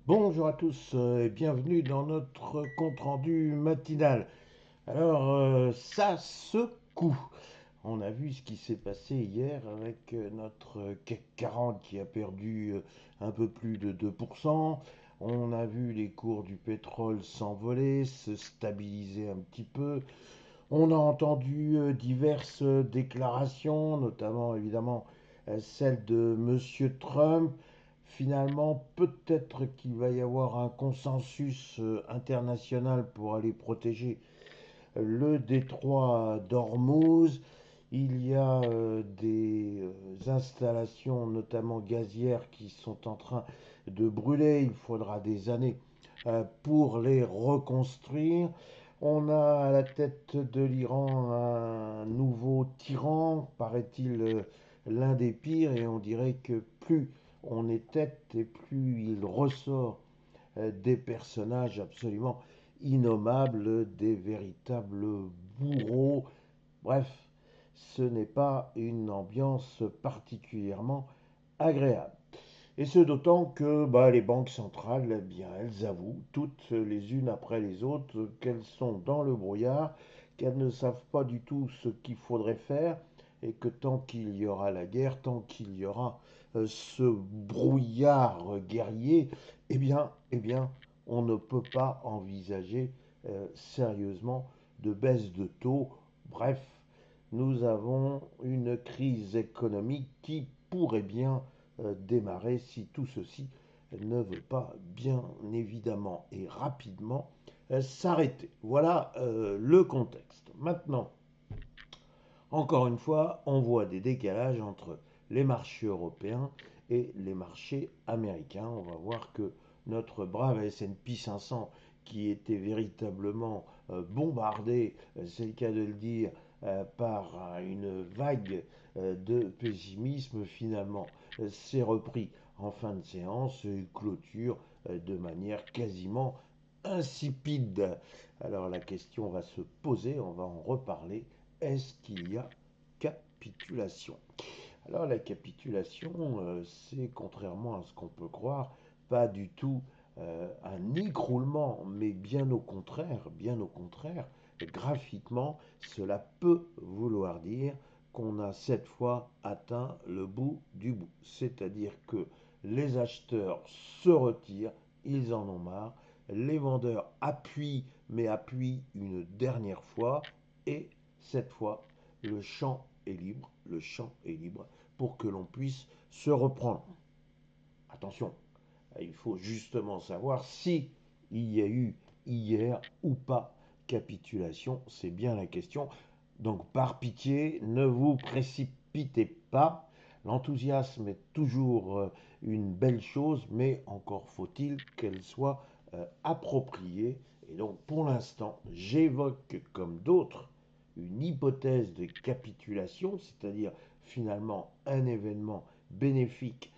Bonjour à tous et bienvenue dans notre compte-rendu matinal. Alors, ça secoue. On a vu ce qui s'est passé hier avec notre CAC 40 qui a perdu un peu plus de 2%. On a vu les cours du pétrole s'envoler, se stabiliser un petit peu. On a entendu diverses déclarations, notamment évidemment celle de Monsieur Trump. Finalement, peut-être qu'il va y avoir un consensus international pour aller protéger le détroit d'Ormuz. Il y a des installations, notamment gazières, qui sont en train de brûler. Il faudra des années pour les reconstruire. On a à la tête de l'Iran un nouveau tyran, paraît-il l'un des pires, et on dirait que plus on est tête et plus il ressort des personnages absolument innommables, des véritables bourreaux. Bref, ce n'est pas une ambiance particulièrement agréable. Et ce d'autant que les banques centrales, eh bien, elles avouent, toutes les unes après les autres, qu'elles sont dans le brouillard, qu'elles ne savent pas du tout ce qu'il faudrait faire, et que tant qu'il y aura la guerre, tant qu'il y aura ce brouillard guerrier, eh bien, on ne peut pas envisager sérieusement de baisse de taux. Bref, nous avons une crise économique qui pourrait bien démarrer si tout ceci ne veut pas bien évidemment et rapidement s'arrêter. Voilà le contexte. Maintenant, encore une fois, on voit des décalages entre les marchés européens et les marchés américains. On va voir que notre brave S&P 500 qui était véritablement bombardé, c'est le cas de le dire, par une vague de pessimisme, finalement s'est repris en fin de séance et clôture de manière quasiment insipide. Alors la question va se poser, on va en reparler. Est-ce qu'il y a capitulation? Alors la capitulation, c'est contrairement à ce qu'on peut croire, pas du tout un écroulement, mais bien au contraire, graphiquement, cela peut vouloir dire qu'on a cette fois atteint le bout du bout. C'est-à-dire que les acheteurs se retirent, ils en ont marre, les vendeurs appuient, mais appuient une dernière fois, et cette fois, le champ est libre, le champ est libre pour que l'on puisse se reprendre. Attention, il faut justement savoir si il y a eu hier ou pas capitulation, c'est bien la question. Donc par pitié, ne vous précipitez pas. L'enthousiasme est toujours une belle chose, mais encore faut-il qu'elle soit appropriée. Et donc pour l'instant, j'évoque comme d'autres une hypothèse de capitulation, c'est-à-dire finalement un événement bénéfique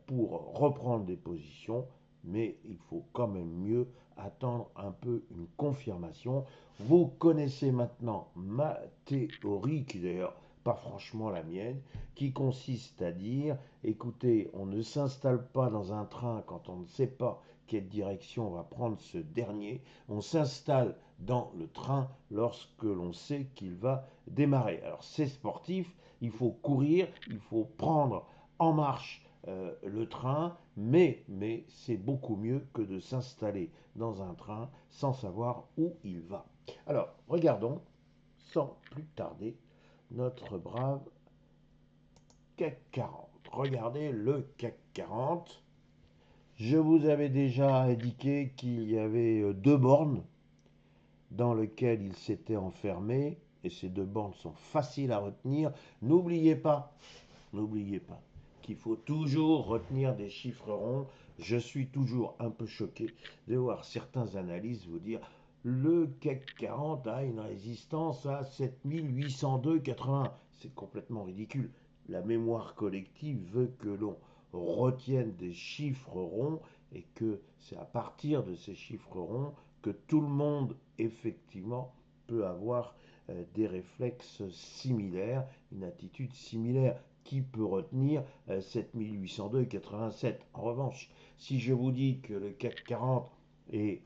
pour reprendre des positions, mais il faut quand même mieux attendre un peu une confirmation. Vous connaissez maintenant ma théorie, qui d'ailleurs pas franchement la mienne, qui consiste à dire, écoutez, on ne s'installe pas dans un train quand on ne sait pas quelle direction va prendre ce dernier, on s'installe dans le train lorsque l'on sait qu'il va démarrer. Alors c'est sportif, il faut courir, il faut prendre en marche le train, mais c'est beaucoup mieux que de s'installer dans un train sans savoir où il va. Alors, regardons, sans plus tarder, notre brave CAC 40. Regardez le CAC 40. Je vous avais déjà indiqué qu'il y avait deux bornes dans lesquelles il s'était enfermé, et ces deux bornes sont faciles à retenir. N'oubliez pas qu'il faut toujours retenir des chiffres ronds. Je suis toujours un peu choqué de voir certains analystes vous dire le CAC 40 a une résistance à 7802,80. C'est complètement ridicule. La mémoire collective veut que l'on retienne des chiffres ronds et que c'est à partir de ces chiffres ronds que tout le monde, effectivement, peut avoir des réflexes similaires, une attitude similaire. qui peut retenir 7802,87. En revanche, si je vous dis que le CAC 40 est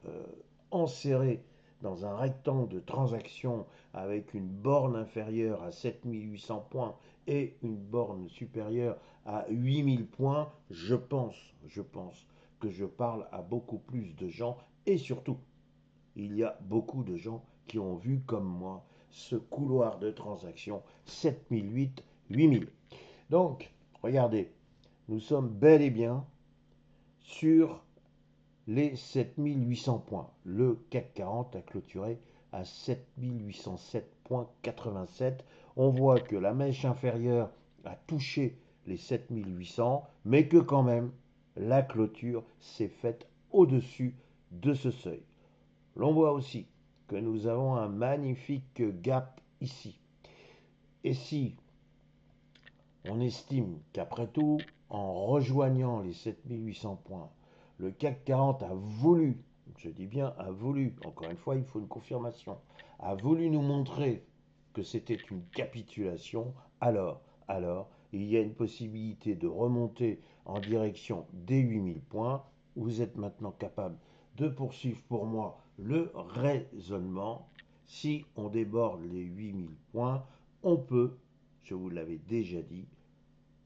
enserré dans un rectangle de transactions avec une borne inférieure à 7800 points et une borne supérieure à 8000 points, je pense que je parle à beaucoup plus de gens et surtout, il y a beaucoup de gens qui ont vu comme moi ce couloir de transactions 7008, 8000. Donc, regardez, nous sommes bel et bien sur les 7800 points. Le CAC 40 a clôturé à 7807,87. On voit que la mèche inférieure a touché les 7800, mais que quand même la clôture s'est faite au-dessus de ce seuil. L'on voit aussi que nous avons un magnifique gap ici. Et si on estime qu'après tout, en rejoignant les 7800 points, le CAC 40 a voulu, je dis bien a voulu, encore une fois il faut une confirmation, a voulu nous montrer que c'était une capitulation, alors, il y a une possibilité de remonter en direction des 8000 points. Vous êtes maintenant capable de poursuivre pour moi le raisonnement. Si on déborde les 8000 points, on peut, je vous l'avais déjà dit,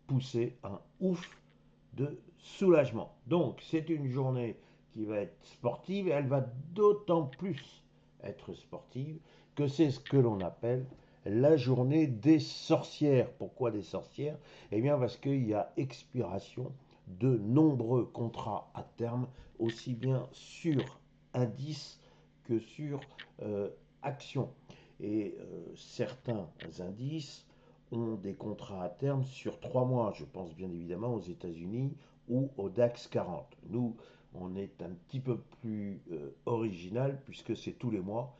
pousser un ouf de soulagement. Donc c'est une journée qui va être sportive et elle va d'autant plus être sportive que c'est ce que l'on appelle la journée des sorcières. Pourquoi des sorcières? Eh bien parce qu'il y a expiration de nombreux contrats à terme, aussi bien sur indices que sur actions. Et certains indices ont des contrats à terme sur 3 mois. Je pense bien évidemment aux États-Unis ou au DAX 40. Nous, on est un petit peu plus original puisque c'est tous les mois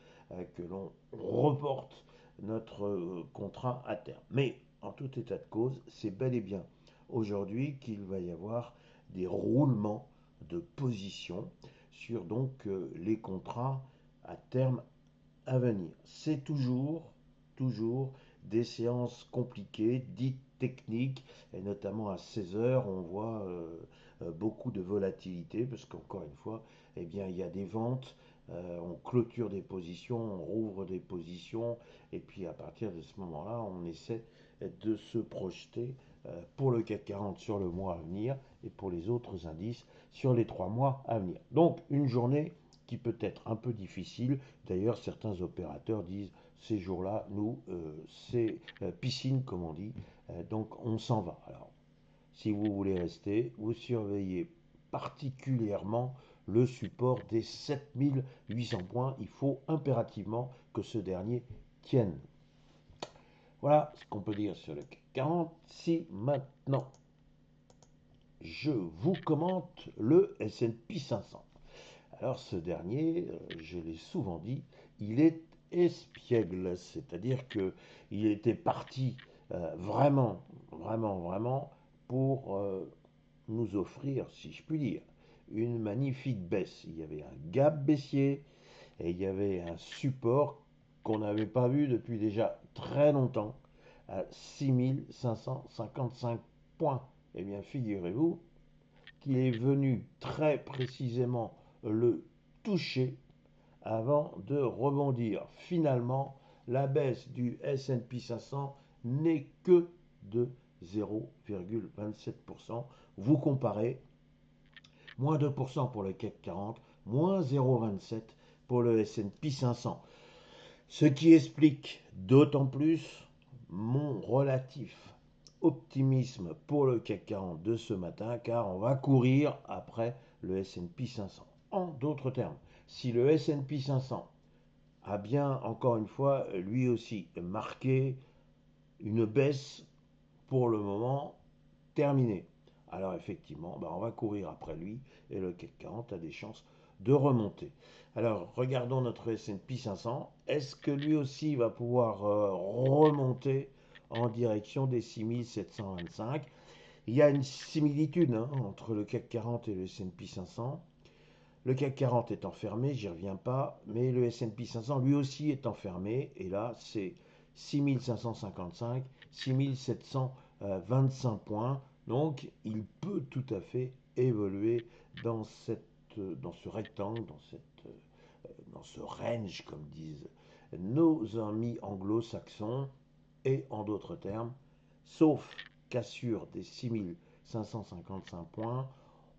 que l'on reporte notre contrat à terme. Mais en tout état de cause, c'est bel et bien aujourd'hui qu'il va y avoir des roulements de position sur donc les contrats à terme à venir. C'est toujours des séances compliquées, dites techniques, et notamment à 16 heures, on voit beaucoup de volatilité, parce qu'encore une fois, eh bien, il y a des ventes, on clôture des positions, on rouvre des positions, et puis à partir de ce moment-là, on essaie de se projeter pour le CAC 40 sur le mois à venir, et pour les autres indices sur les 3 mois à venir. Donc, une journée qui peut être un peu difficile. D'ailleurs, certains opérateurs disent ces jours-là, nous, c'est piscine, comme on dit, donc on s'en va. Alors, si vous voulez rester, vous surveillez particulièrement le support des 7800 points. Il faut impérativement que ce dernier tienne. Voilà ce qu'on peut dire sur le CAC 40. Si maintenant je vous commente le S&P 500. Alors ce dernier, je l'ai souvent dit, il est espiègle, c'est-à-dire qu'il était parti vraiment pour nous offrir, si je puis dire, une magnifique baisse. Il y avait un gap baissier et il y avait un support qu'on n'avait pas vu depuis déjà très longtemps à 6555 points. Eh bien, figurez-vous qu'il est venu très précisément le toucher avant de rebondir. Finalement, la baisse du S&P 500 n'est que de 0,27%. Vous comparez, moins 2% pour le CAC 40, moins 0,27% pour le S&P 500. Ce qui explique d'autant plus mon relatif optimisme pour le CAC 40 de ce matin, car on va courir après le S&P 500. En d'autres termes, si le S&P 500 a bien, encore une fois, lui aussi marqué une baisse pour le moment terminée, alors effectivement, on va courir après lui et le CAC 40 a des chances de remonter. Alors, regardons notre S&P 500. Est-ce que lui aussi va pouvoir remonter en direction des 6725? Il y a une similitude entre le CAC 40 et le S&P 500. Le CAC 40 est enfermé, j'y reviens pas, mais le S&P 500 lui aussi est enfermé, et là c'est 6555, 6725. 25 points. Donc il peut tout à fait évoluer dans, dans ce rectangle, dans ce range, comme disent nos amis anglo-saxons, et en d'autres termes, sauf cassure des 6555 points,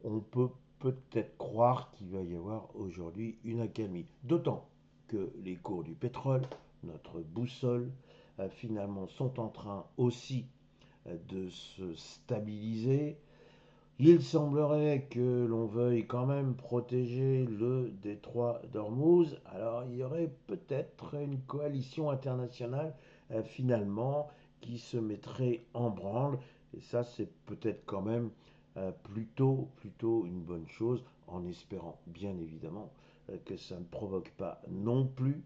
on peut peut-être croire qu'il va y avoir aujourd'hui une accalmie. D'autant que les cours du pétrole, notre boussole, finalement sont en train aussi de se stabiliser. Il semblerait que l'on veuille quand même protéger le détroit d'Ormuz. Alors il y aurait peut-être une coalition internationale finalement qui se mettrait en branle. Et ça c'est peut-être quand même plutôt une bonne chose, en espérant bien évidemment que ça ne provoque pas non plus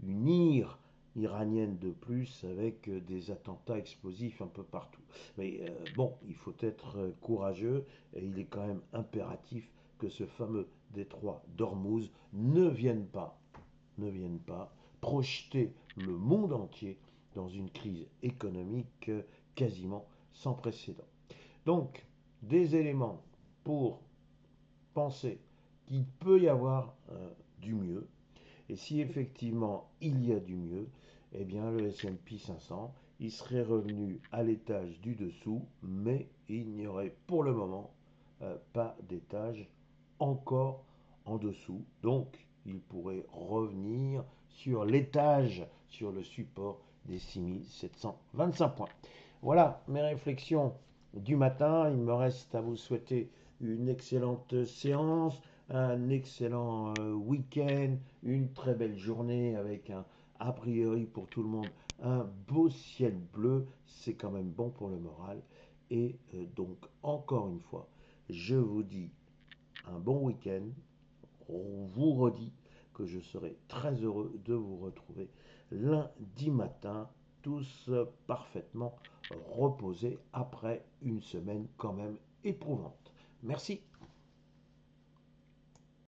une ire iranienne de plus avec des attentats explosifs un peu partout. Mais bon, il faut être courageux et il est quand même impératif que ce fameux détroit d'Ormuz ne vienne pas projeter le monde entier dans une crise économique quasiment sans précédent. Donc, des éléments pour penser qu'il peut y avoir du mieux. Et si effectivement il y a du mieux, eh bien le S&P 500, il serait revenu à l'étage du dessous, mais il n'y aurait pour le moment pas d'étage encore en dessous. Donc il pourrait revenir sur l'étage, sur le support des 6725 points. Voilà mes réflexions du matin. Il me reste à vous souhaiter une excellente séance, un excellent week-end, une très belle journée avec a priori pour tout le monde, un beau ciel bleu. C'est quand même bon pour le moral. Et donc, encore une fois, je vous dis un bon week-end. On vous redit que je serai très heureux de vous retrouver lundi matin, tous parfaitement reposés après une semaine quand même éprouvante. Merci.